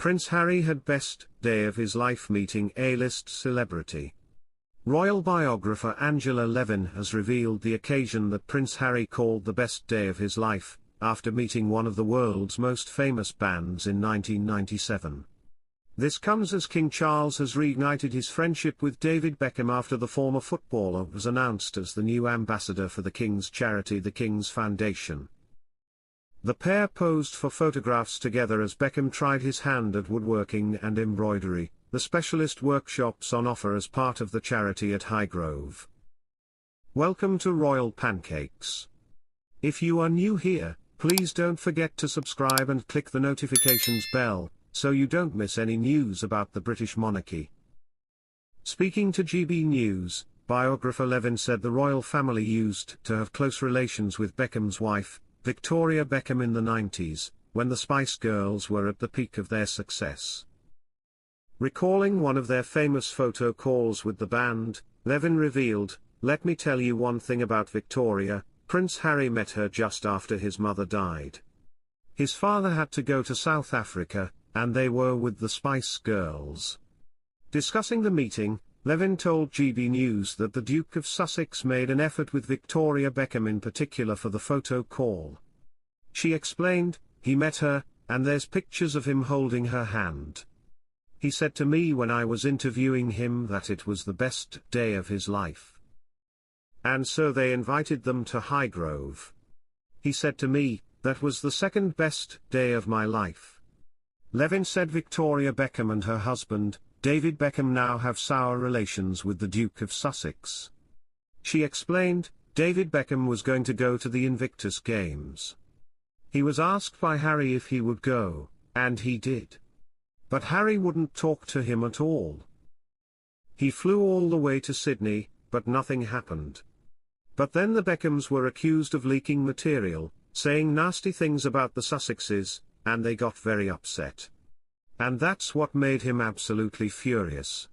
Prince Harry had best day of his life meeting A-list celebrity. Royal biographer Angela Levin has revealed the occasion that Prince Harry called the best day of his life, after meeting one of the world's most famous bands in 1997. This comes as King Charles has reignited his friendship with David Beckham after the former footballer was announced as the new ambassador for the King's charity The King's Foundation. The pair posed for photographs together as Beckham tried his hand at woodworking and embroidery, the specialist workshops on offer as part of the charity at Highgrove. Welcome to Royal Pancakes. If you are new here, please don't forget to subscribe and click the notifications bell, so you don't miss any news about the British monarchy. Speaking to GB News, biographer Levin said the royal family used to have close relations with Beckham's wife, Victoria Beckham, in the 90s, when the Spice Girls were at the peak of their success. Recalling one of their famous photo calls with the band, Levin revealed, "Let me tell you one thing about Victoria. Prince Harry met her just after his mother died. His father had to go to South Africa, and they were with the Spice Girls." Discussing the meeting, Levin told GB News that the Duke of Sussex made an effort with Victoria Beckham in particular for the photo call. She explained, "He met her, and there's pictures of him holding her hand. He said to me when I was interviewing him that it was the best day of his life. And so they invited them to Highgrove. He said to me, that was the second best day of my life." Levin said Victoria Beckham and her husband, David Beckham, now have sour relations with the Duke of Sussex. She explained, David Beckham was going to go to the Invictus Games. He was asked by Harry if he would go, and he did. But Harry wouldn't talk to him at all. He flew all the way to Sydney, but nothing happened. But then the Beckhams were accused of leaking material, saying nasty things about the Sussexes, and they got very upset. And that's what made him absolutely furious.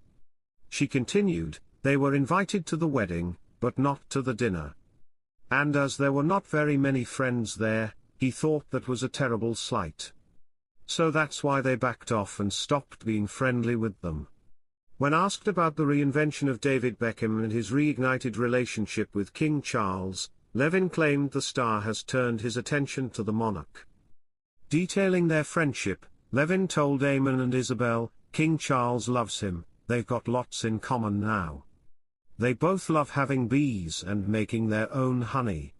She continued, they were invited to the wedding, but not to the dinner. And as there were not very many friends there, he thought that was a terrible slight. So that's why they backed off and stopped being friendly with them. When asked about the reinvention of David Beckham and his reignited relationship with King Charles, Levin claimed the star has turned his attention to the monarch. Detailing their friendship, Levin told Eamon and Isabel, King Charles loves him, they've got lots in common now. They both love having bees and making their own honey.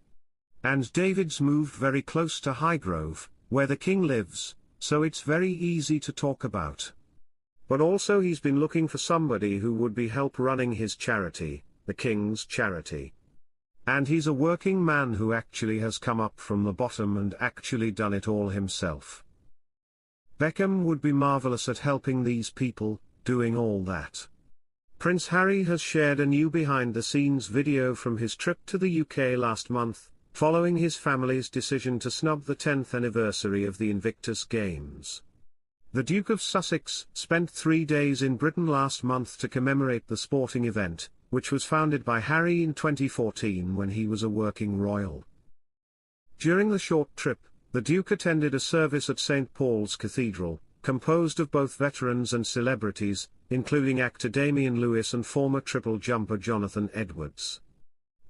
And David's moved very close to Highgrove, where the king lives, so it's very easy to talk about. But also he's been looking for somebody who would be help running his charity, the King's charity. And he's a working man who actually has come up from the bottom and actually done it all himself. Beckham would be marvelous at helping these people, doing all that. Prince Harry has shared a new behind-the-scenes video from his trip to the UK last month, following his family's decision to snub the 10th anniversary of the Invictus Games. The Duke of Sussex spent 3 days in Britain last month to commemorate the sporting event, which was founded by Harry in 2014 when he was a working royal. During the short trip, the Duke attended a service at St. Paul's Cathedral, composed of both veterans and celebrities, including actor Damian Lewis and former triple jumper Jonathan Edwards.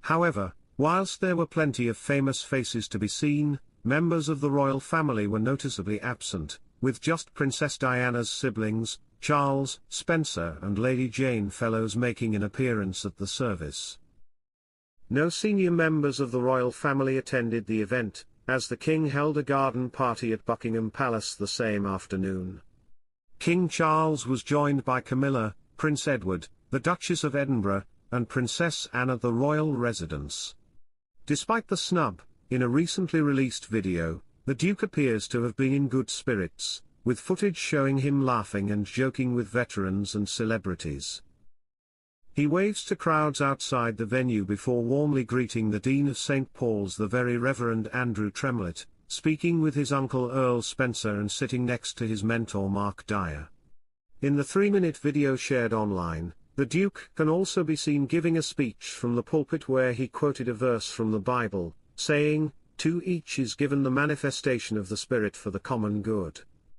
However, whilst there were plenty of famous faces to be seen, members of the royal family were noticeably absent, with just Princess Diana's siblings, Charles, Spencer and Lady Jane Fellows making an appearance at the service. No senior members of the royal family attended the event, as the king held a garden party at Buckingham Palace the same afternoon. King Charles was joined by Camilla, Prince Edward, the Duchess of Edinburgh, and Princess Anne at the royal residence. Despite the snub, in a recently released video, the Duke appears to have been in good spirits, with footage showing him laughing and joking with veterans and celebrities. He waves to crowds outside the venue before warmly greeting the Dean of St. Paul's, the Very Reverend Andrew Tremlett, speaking with his uncle Earl Spencer and sitting next to his mentor Mark Dyer. In the 3-minute video shared online, the Duke can also be seen giving a speech from the pulpit where he quoted a verse from the Bible, saying, "To each is given the manifestation of the Spirit for the common good."